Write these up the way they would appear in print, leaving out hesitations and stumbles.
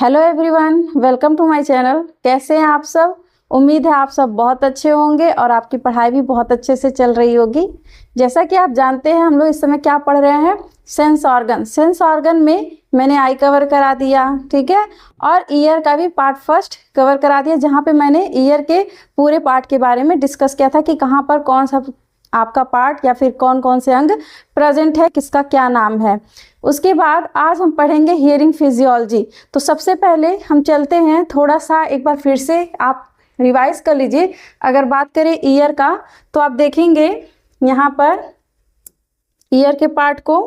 Hello everyone, welcome to my channel. कैसे हैं आप सब? उम्मीद है आप सब बहुत अच्छे होंगे और आपकी पढ़ाई भी बहुत अच्छे से चल रही होगी। जैसा कि आप जानते हैं, हम लोग इस समय क्या पढ़ रहे हैं, सेंस ऑर्गन। सेंस ऑर्गन में मैंने आई कवर करा दिया, ठीक है, और ईयर का भी पार्ट फर्स्ट कवर करा दिया, जहाँ पे मैंने ईयर के पूरे पार्ट के बारे में डिस्कस किया था कि कहाँ पर कौन सा आपका पार्ट या फिर कौन कौन से अंग प्रेजेंट है, किसका क्या नाम है। उसके बाद आज हम पढ़ेंगे हियरिंग फिजियोलॉजी। तो सबसे पहले हम चलते हैं, थोड़ा सा एक बार फिर से आप रिवाइज कर लीजिए। अगर बात करें ईयर का, तो आप देखेंगे यहाँ पर ईयर के पार्ट को,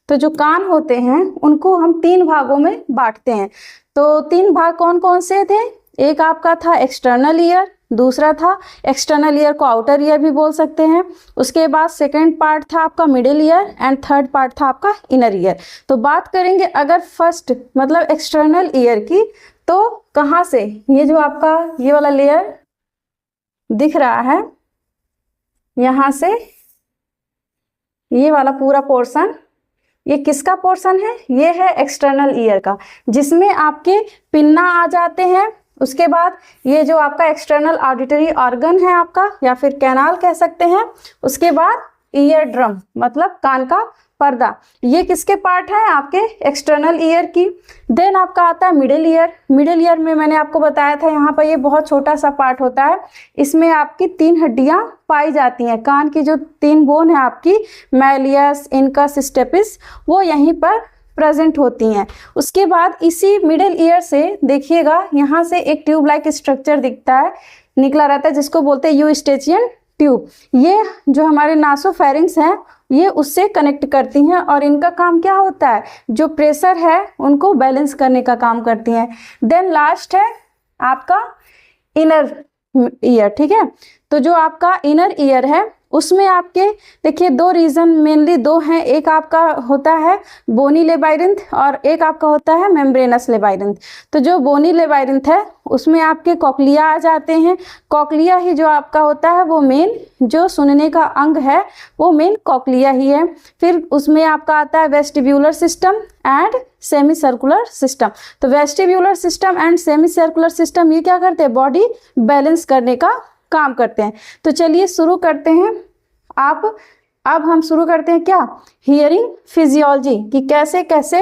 तो जो कान होते हैं उनको हम तीन भागों में बांटते हैं। तो तीन भाग कौन कौन से थे? एक आपका था एक्सटर्नल ईयर, दूसरा था एक्सटर्नल ईयर को आउटर ईयर भी बोल सकते हैं। उसके बाद सेकंड पार्ट था आपका middle ear and third part था आपका इनर ईयर। तो बात करेंगे अगर फर्स्ट मतलब एक्सटर्नल ईयर की, तो कहाँ से ये जो आपका ये वाला लेयर दिख रहा है, यहाँ से ये वाला पूरा पोर्शन, ये किसका पोर्शन है? ये है एक्सटर्नल ईयर का, जिसमें आपके पिन्ना आ जाते हैं। उसके बाद ये जो आपका एक्सटर्नल ऑडिटरी ऑर्गन है आपका, या फिर कैनाल कह सकते हैं। उसके बाद ईयर ड्रम मतलब कान का पर्दा, ये किसके पार्ट है? आपके एक्सटर्नल ईयर की। देन आपका आता है मिडिल ईयर। मिडिल ईयर में मैंने आपको बताया था, यहाँ पर ये बहुत छोटा सा पार्ट होता है। इसमें आपकी तीन हड्डियां पाई जाती हैं। कान की जो तीन बोन है आपकी, मैलियस, इनकस, स्टेपिस, वो यहीं पर प्रेजेंट होती हैं। उसके बाद इसी मिडिल ईयर से देखिएगा, यहाँ से एक ट्यूब लाइक स्ट्रक्चर दिखता है, निकला रहता है, जिसको बोलते हैं यूस्टेचियन ट्यूब। ये जो हमारे नासोफेरिंग्स हैं, ये उससे कनेक्ट करती हैं और इनका काम क्या होता है? जो प्रेशर है उनको बैलेंस करने का काम करती हैं। देन लास्ट है आपका इनर ईयर, ठीक है। तो जो आपका इनर ईयर है उसमें आपके देखिए दो रीजन मेनली दो हैं। एक आपका होता है बोनी लेबाइरिंथ और एक आपका होता है मेम्ब्रेनस लेबाइरिंथ। तो जो बोनी लेबाइरिंथ है उसमें आपके कॉक्लिया आ जाते हैं। कॉक्लिया ही जो आपका होता है वो मेन जो सुनने का अंग है, वो मेन कॉक्लिया ही है। फिर उसमें आपका आता है vestibular system and semi circular system. तो vestibular system and semi circular system ये क्या करते हैं? बॉडी बैलेंस करने का काम करते हैं। तो चलिए शुरू करते हैं। अब हम शुरू करते हैं क्या? हियरिंग फिजियोलॉजी, कि कैसे कैसे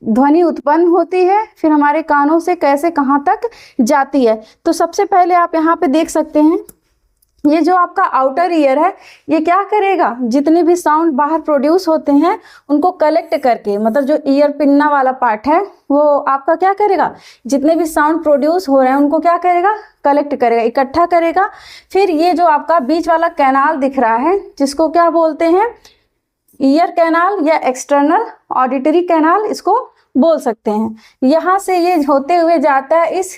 ध्वनि उत्पन्न होती है, फिर हमारे कानों से कैसे कहाँ तक जाती है। तो सबसे पहले आप यहाँ पे देख सकते हैं, ये जो आपका आउटर ईयर है, ये क्या करेगा? जितने भी साउंड बाहर प्रोड्यूस होते हैं उनको कलेक्ट करके, मतलब जो ईयर पिन्ना वाला पार्ट है वो आपका क्या करेगा? जितने भी साउंड प्रोड्यूस हो रहे हैं उनको क्या करेगा? कलेक्ट करेगा, इकट्ठा करेगा। फिर ये जो आपका बीच वाला कैनाल दिख रहा है, जिसको क्या बोलते हैं? ईयर कैनाल या एक्सटर्नल ऑडिटरी कैनाल इसको बोल सकते हैं। यहाँ से ये होते हुए जाता है इस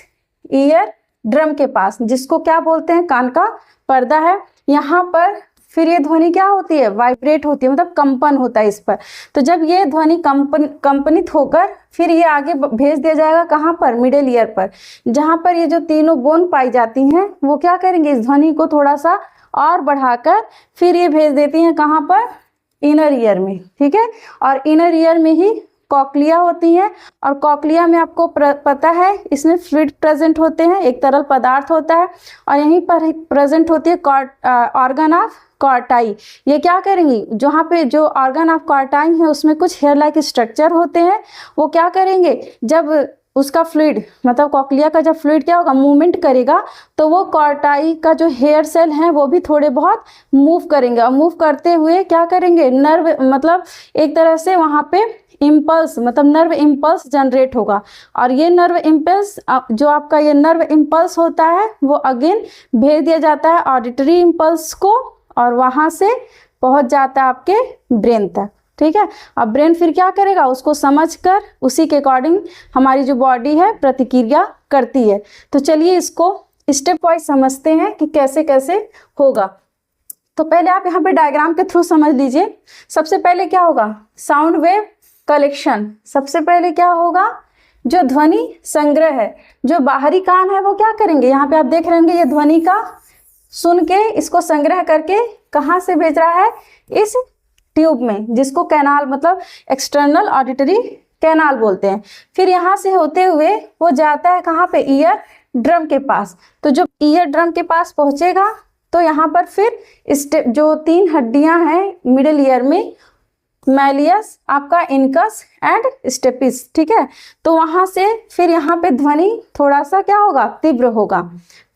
ईयर ड्रम के पास, जिसको क्या बोलते हैं? कान का पर्दा है। यहाँ पर फिर ये ध्वनि क्या होती है? वाइब्रेट होती है, मतलब कंपन होता है इस पर। तो जब ये ध्वनि कंपनित होकर फिर ये आगे भेज दिया जाएगा कहाँ पर? मिडिल ईयर पर, जहाँ पर ये जो तीनों बोन पाई जाती हैं वो क्या करेंगे? इस ध्वनि को थोड़ा सा और बढ़ाकर फिर ये भेज देती हैं कहाँ पर? इनर ईयर में, ठीक है। और इनर ईयर में ही कॉक्लिया होती हैं, और कॉक्लिया में आपको पता है इसमें फ्लूइड प्रेजेंट होते हैं, एक तरल पदार्थ होता है, और यहीं पर प्रेजेंट होती है ऑर्गन ऑफ कॉर्टाई। ये क्या करेंगी? जहाँ पे जो ऑर्गन ऑफ कॉर्टाई है उसमें कुछ हेयर लाइक स्ट्रक्चर होते हैं, वो क्या करेंगे? जब उसका फ्लूइड मतलब कॉक्लिया का जब फ्लूइड क्या होगा? मूवमेंट करेगा, तो वो कॉर्टाई का जो हेयर सेल है वो भी थोड़े बहुत मूव करेंगे, और मूव करते हुए क्या करेंगे? नर्व मतलब एक तरह से वहाँ पे इम्पल्स मतलब नर्व इम्पल्स जनरेट होगा, और ये नर्व इम्पल्स जो आपका ये नर्व इम्पल्स होता है वो अगेन भेज दिया जाता है ऑडिटरी इम्पल्स को, और वहाँ से पहुँच जाता है आपके ब्रेन तक, ठीक है। अब ब्रेन फिर क्या करेगा? उसको समझकर उसी के अकॉर्डिंग हमारी जो बॉडी है प्रतिक्रिया करती है। तो चलिए इसको स्टेप वाइज समझते हैं कि कैसे कैसे होगा। तो पहले आप यहाँ पे डायग्राम के थ्रू समझ लीजिए। सबसे पहले क्या होगा? Sound wave collection. सबसे पहले क्या होगा? जो ध्वनि संग्रह है, जो बाहरी कान है वो क्या करेंगे? यहाँ पे आप देख रहे होंगे ये ध्वनि का सुन के इसको संग्रह करके कहाँ से भेज रहा है? इस ट्यूब में, जिसको कैनाल मतलब एक्सटर्नल ऑडिटरी कैनाल बोलते हैं। फिर यहाँ से होते हुए वो जाता है कहाँ पे, ईयर ड्रम के पास। तो जब ईयर ड्रम के पास पहुंचेगा तो यहाँ पर फिर स्टेप, जो 3 हड्डियां हैं मिडिल ईयर में, मैलियस, आपका इनकस एंड स्टेपिस, ठीक है। तो वहां से फिर यहाँ पे ध्वनि थोड़ा सा क्या होगा, तीव्र होगा।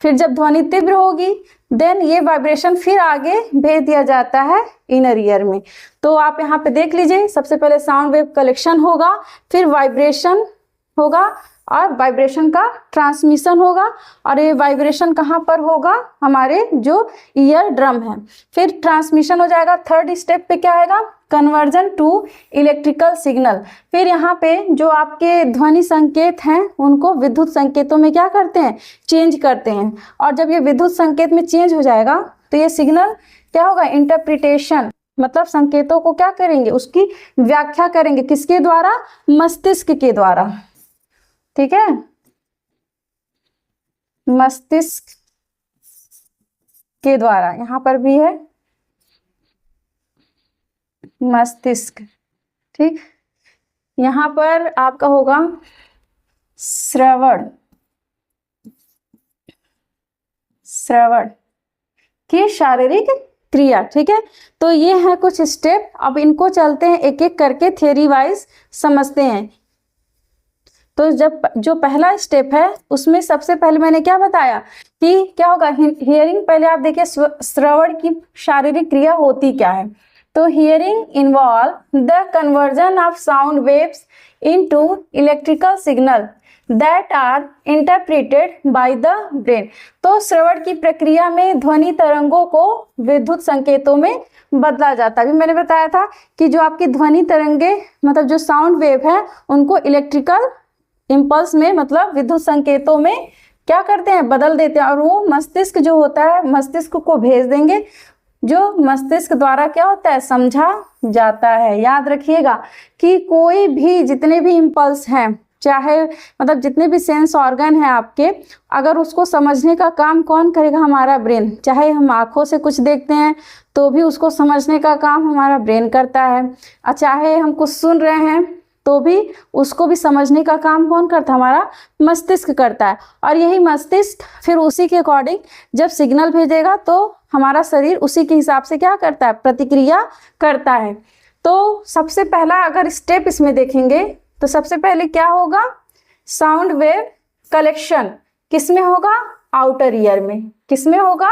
फिर जब ध्वनि तीव्र होगी देन ये वाइब्रेशन फिर आगे भेज दिया जाता है इनर ईयर में। तो आप यहाँ पे देख लीजिए, सबसे पहले साउंड वेव कलेक्शन होगा, फिर वाइब्रेशन होगा और वाइब्रेशन का ट्रांसमिशन होगा, और ये वाइब्रेशन कहाँ पर होगा, हमारे जो ईयर ड्रम है। फिर ट्रांसमिशन हो जाएगा। थर्ड स्टेप पे क्या आएगा, कन्वर्जन टू इलेक्ट्रिकल सिग्नल। फिर यहाँ पे जो आपके ध्वनि संकेत हैं उनको विद्युत संकेतों में क्या करते हैं, चेंज करते हैं। और जब ये विद्युत संकेत में चेंज हो जाएगा तो ये सिग्नल क्या होगा, इंटरप्रिटेशन, मतलब संकेतों को क्या करेंगे, उसकी व्याख्या करेंगे, किसके द्वारा, मस्तिष्क के द्वारा, ठीक है, मस्तिष्क के द्वारा। यहाँ पर भी है मस्तिष्क, ठीक। यहाँ पर आपका होगा श्रवण, श्रवण की शारीरिक क्रिया, ठीक है। तो ये है कुछ स्टेप। अब इनको चलते हैं एक एक करके, थ्योरी वाइज समझते हैं। तो जब जो पहला स्टेप है उसमें सबसे पहले मैंने क्या बताया कि क्या होगा, हियरिंग। पहले आप देखिए श्रवण की शारीरिक क्रिया होती क्या है। तो hearing involve the conversion of sound waves into electrical signal that are interpreted by the brain. तो श्रवण की प्रक्रिया में ध्वनि तरंगों को विद्युत संकेतों में बदला जाता है। अभी मैंने बताया था कि जो आपकी ध्वनि तरंगे, मतलब जो साउंड वेव है, उनको इलेक्ट्रिकल इम्पल्स में, मतलब विद्युत संकेतों में क्या करते हैं, बदल देते हैं, और वो मस्तिष्क जो होता है, मस्तिष्क को भेज देंगे, जो मस्तिष्क द्वारा क्या होता है, समझा जाता है। याद रखिएगा कि कोई भी, जितने भी इम्पल्स हैं, चाहे मतलब जितने भी सेंस ऑर्गन हैं आपके, अगर उसको समझने का काम कौन करेगा, हमारा ब्रेन। चाहे हम आँखों से कुछ देखते हैं तो भी उसको समझने का काम हमारा ब्रेन करता है, और चाहे हम कुछ सुन रहे हैं तो भी उसको भी समझने का काम कौन करता है, हमारा मस्तिष्क करता है। और यही मस्तिष्क फिर उसी के अकॉर्डिंग जब सिग्नल भेजेगा तो हमारा शरीर उसी के हिसाब से क्या करता है, प्रतिक्रिया करता है। तो सबसे पहला अगर स्टेप इसमें देखेंगे तो सबसे पहले क्या होगा, साउंड वेव कलेक्शन किस में होगा, आउटर ईयर में। किस में होगा,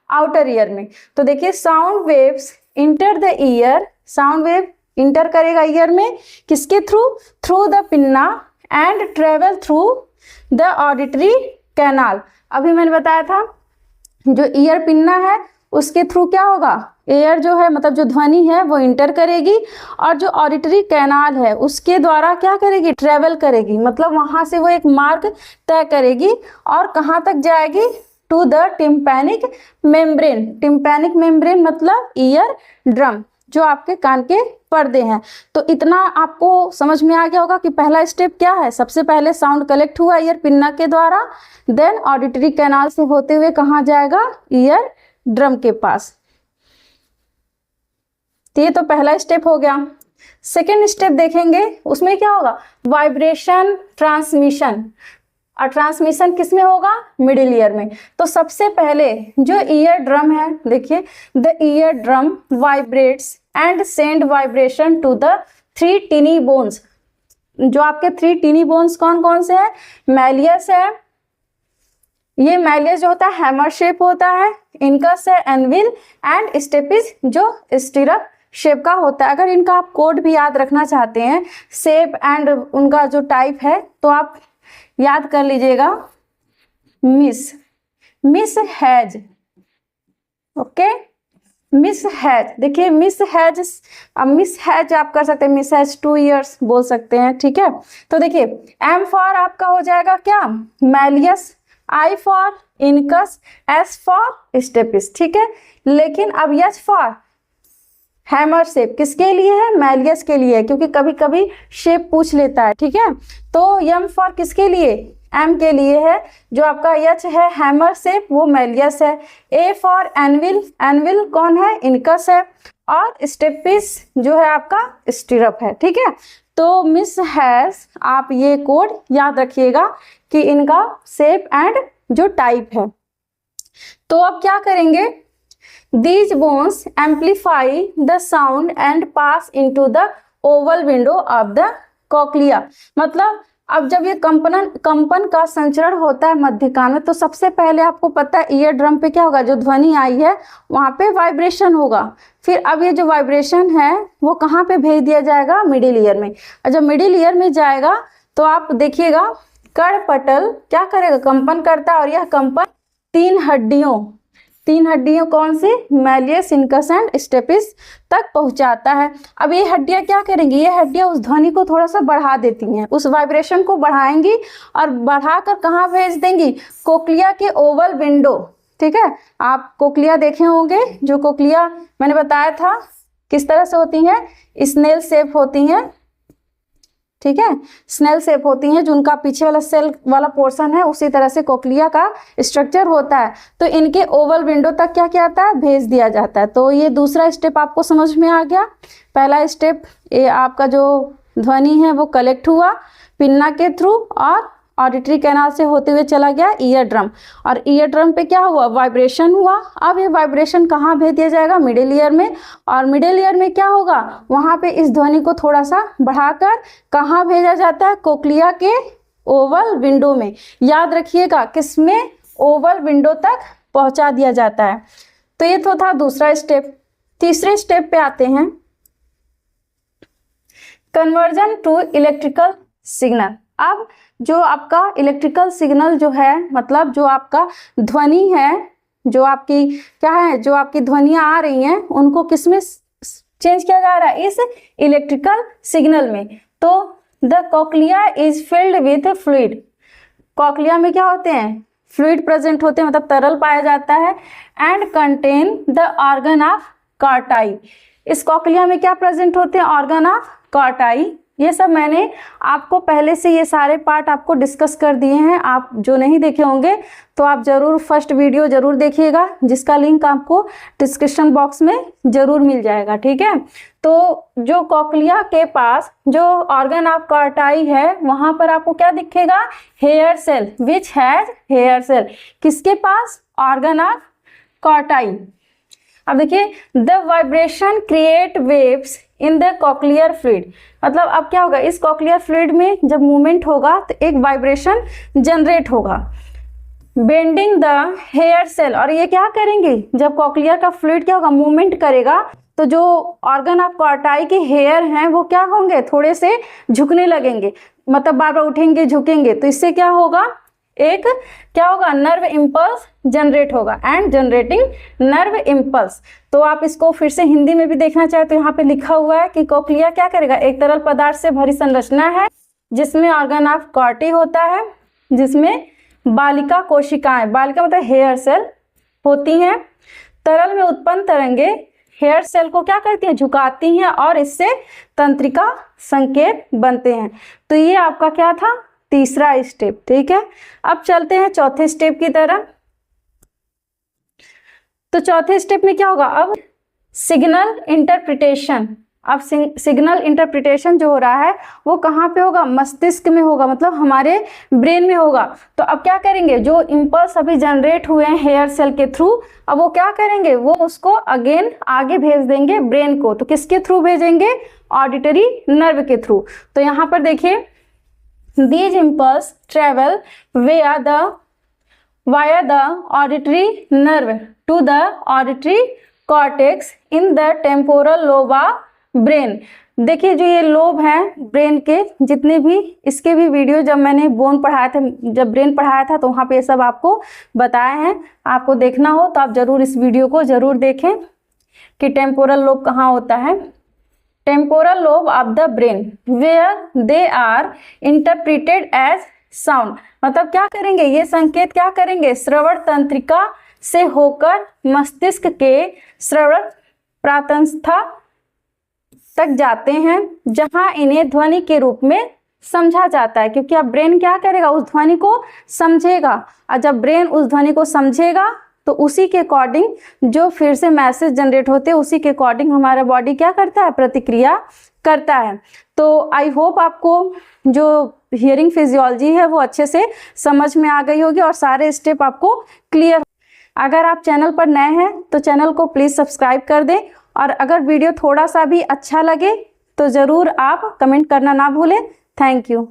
आउटर ईयर में। तो देखिए sound waves enter the year, sound wave inter करेगा ईयर में, किसके through, through the pinna and travel through the auditory canal. अभी मैंने बताया था जो ईयर पिन्ना है उसके थ्रू क्या होगा, एयर जो है, मतलब जो ध्वनि है वो इंटर करेगी, और जो ऑडिटरी कैनाल है उसके द्वारा क्या करेगी, ट्रेवल करेगी, मतलब वहां से वो एक मार्ग तय करेगी और कहाँ तक जाएगी, to the tympanic membrane. Tympanic membrane मतलब ईयर ड्रम, जो आपके कान के पर्दे हैं। तो इतना आपको समझ में आ गया होगा कि पहला स्टेप क्या है। सबसे पहले साउंड कलेक्ट हुआ ईयर पिन्ना के द्वारा, देन ऑडिटरी कैनाल से होते हुए कहाँ जाएगा, ईयर ड्रम के पास। तो ये तो पहला स्टेप हो गया। सेकेंड स्टेप देखेंगे, उसमें क्या होगा, वाइब्रेशन ट्रांसमिशन। और ट्रांसमिशन किस में होगा, मिडिल ईयर में। तो सबसे पहले जो ईयर ड्रम है, देखिए the eardrum vibrates and send vibration to the 3 tiny bones. जो आपके 3 टिनी बोन्स कौन कौन से हैं, मैलियस है, ये मैलियस जो होता है हैमर शेप होता है, इनकस है एनविल, एंड स्टेपिस जो स्टिरअप शेप का होता है। अगर इनका आप कोड भी याद रखना चाहते हैं, शेप एंड उनका जो टाइप है, तो आप याद कर लीजिएगा, miss has, okay, miss has. देखिए मिस हैज, अब मिस हैज आप कर सकते हैं, मिस हैज 2 इयर्स बोल सकते हैं, ठीक है। तो देखिए एम फॉर आपका हो जाएगा क्या, malleus, I for incus, S for stapes, ठीक है। लेकिन अब एच फॉर हैमर शेप किसके लिए है, मैलियस के लिए, क्योंकि कभी कभी शेप पूछ लेता है, ठीक है। तो एम फॉर किसके लिए, एम के लिए है। जो आपका एच है हैमर शेप वो मैलियस है। ए फॉर एनविल, एनविल कौन है, इनकस है। और स्टेपिस जो है आपका स्टिरअप है, ठीक है। तो मिस हैज, आप ये कोड याद रखिएगा कि इनका शेप एंड जो टाइप है। तो अब क्या करेंगे, these bones amplify the sound and pass into the Oval window of the cochlea. मतलब अब जब ये कंपन का संचरण होता है मध्य कान में, तो सबसे पहले आपको पता है ईयर ड्रम पे क्या होगा, जो ध्वनि आई है वहां पे वाइब्रेशन होगा। फिर अब ये जो वाइब्रेशन है वो कहाँ पे भेज दिया जाएगा, मिडिल ईयर में। और जब मिडिल ईयर में जाएगा तो आप देखिएगा कर्णपटल क्या करेगा, कंपन करता है। और यह कंपन तीन हड्डियों कौन सी, मैलियस, इनकस एंड स्टेपिस तक पहुंचाता है। अब ये हड्डियां क्या करेंगी, ये हड्डियां उस ध्वनि को थोड़ा सा बढ़ा देती हैं, उस वाइब्रेशन को बढ़ाएंगी और बढ़ाकर कहाँ भेज देंगी, कोक्लिया के ओवल विंडो, ठीक है। आप कोक्लिया देखे होंगे, जो कोक्लिया मैंने बताया था किस तरह से होती हैं, स्नेल शेप होती हैं, ठीक है, स्नेल शेप होती हैं, जो उनका पीछे वाला सेल वाला पोर्शन है उसी तरह से कोक्लिया का स्ट्रक्चर होता है। तो इनके ओवल विंडो तक क्या क्या आता है, भेज दिया जाता है। तो ये दूसरा स्टेप आपको समझ में आ गया। पहला स्टेप, ये आपका जो ध्वनि है वो कलेक्ट हुआ पिन्ना के थ्रू और ऑडिटरी कैनाल से होते हुए चला गया ईयर ड्रम, और ईयर ड्रम पे क्या हुआ, वाइब्रेशन हुआ। अब ये वाइब्रेशन कहाँ भेज दिया जाएगा, मिडिल ईयर में। और मिडिल ईयर में क्या होगा, वहाँ पे इस ध्वनि को थोड़ा सा बढ़ाकर कहाँ भेजा जाता है, कोक्लिया के ओवल विंडो में। याद रखिएगा किसमें, ओवल विंडो तक पहुँचा दिया जाता है। तो ये तो था दूसरा स्टेप। तीसरे स्टेप पे आते हैं, कन्वर्जन टू इलेक्ट्रिकल सिग्नल। अब जो आपका इलेक्ट्रिकल सिग्नल जो है, मतलब जो आपका ध्वनि है, जो आपकी क्या है, जो आपकी ध्वनियाँ आ रही हैं उनको किसमें चेंज किया जा रहा है, इस इलेक्ट्रिकल सिग्नल में। तो the cochlea is filled with fluid. Cochlea में क्या होते हैं, फ्लूइड प्रेजेंट होते हैं, मतलब तरल पाया जाता है। And contain the organ of Corti. इस कॉक्लिया में क्या प्रेजेंट होते हैं, ऑर्गन ऑफ कार्टाई। ये सब मैंने आपको पहले से ये सारे पार्ट आपको डिस्कस कर दिए हैं। आप जो नहीं देखे होंगे तो आप ज़रूर फर्स्ट वीडियो ज़रूर देखिएगा, जिसका लिंक आपको डिस्क्रिप्शन बॉक्स में ज़रूर मिल जाएगा, ठीक है। तो जो कॉक्लिया के पास जो ऑर्गन ऑफ कार्टाई है, वहाँ पर आपको क्या दिखेगा, hair cell, which has hair cell. किसके पास, ऑर्गन ऑफ कार्टाई। अब देखिए, the vibration create waves in the cochlear fluid. मतलब अब क्या होगा, इस कॉक्लियर फ्लूइड में जब मूवमेंट होगा तो एक वाइब्रेशन जनरेट होगा, बेंडिंग द हेयर सेल। और ये क्या करेंगे, जब कॉक्लियर का फ्लूइड क्या होगा, मूवमेंट करेगा, तो जो ऑर्गन ऑफ कार्टाई के हेयर हैं वो क्या होंगे, थोड़े से झुकने लगेंगे, मतलब बार बार उठेंगे झुकेंगे। तो इससे क्या होगा, एक क्या होगा, नर्व इम्पल्स जनरेट होगा, एंड जनरेटिंग नर्व इम्पल्स। तो आप इसको फिर से हिंदी में भी देखना चाहे तो यहाँ पे लिखा हुआ है कि कोक्लिया क्या करेगा, एक तरल पदार्थ से भरी संरचना है जिसमें ऑर्गन ऑफ कार्टी होता है, जिसमें बालिका कोशिकाएं, बालिका मतलब हेयर सेल होती हैं। तरल में उत्पन्न तरंगे हेयर सेल को क्या करती हैं, झुकाती हैं, और इससे तंत्रिका संकेत बनते हैं। तो ये आपका क्या था, तीसरा स्टेप, ठीक है। अब चलते हैं चौथे स्टेप की तरफ। तो चौथे स्टेप में क्या होगा, अब सिग्नल इंटरप्रिटेशन। अब सिग्नल इंटरप्रिटेशन जो हो रहा है वो कहाँ पे होगा, मस्तिष्क में होगा, मतलब हमारे ब्रेन में होगा। तो अब क्या करेंगे, जो इम्पल्स अभी जनरेट हुए हैं हेयर सेल के थ्रू, अब वो क्या करेंगे, वो उसको अगेन आगे भेज देंगे ब्रेन को। तो किसके थ्रू भेजेंगे, ऑडिटरी नर्व के थ्रू। तो यहाँ पर देखिए, these impulse travel via the auditory nerve to the auditory cortex in the temporal lobe of brain। देखिए, जो ये लोब हैं ब्रेन के जितने भी, इसके भी वीडियो जब मैंने बोन पढ़ाया था, जब ब्रेन पढ़ाया था, तो वहाँ पे ये सब आपको बताए हैं। आपको देखना हो तो आप ज़रूर इस वीडियो को ज़रूर देखें कि टेम्पोरल लोब कहाँ होता है। Temporal lobe of the brain where they are interpreted as sound. मतलब क्या करेंगे, ये संकेत क्या करेंगे, श्रवण तंत्रिका से होकर मस्तिष्क के श्रवण प्रातंस्था तक जाते हैं, जहां इन्हें ध्वनि के रूप में समझा जाता है। क्योंकि अब ब्रेन क्या करेगा, उस ध्वनि को समझेगा, और जब ब्रेन उस ध्वनि को समझेगा तो उसी के अकॉर्डिंग जो फिर से मैसेज जनरेट होते हैं उसी के अकॉर्डिंग हमारा बॉडी क्या करता है, प्रतिक्रिया करता है। तो आई होप आपको जो हियरिंग फिजियोलॉजी है वो अच्छे से समझ में आ गई होगी और सारे स्टेप आपको क्लियर। अगर आप चैनल पर नए हैं तो चैनल को प्लीज़ सब्सक्राइब कर दें, और अगर वीडियो थोड़ा सा भी अच्छा लगे तो ज़रूर आप कमेंट करना ना भूलें। Thank you.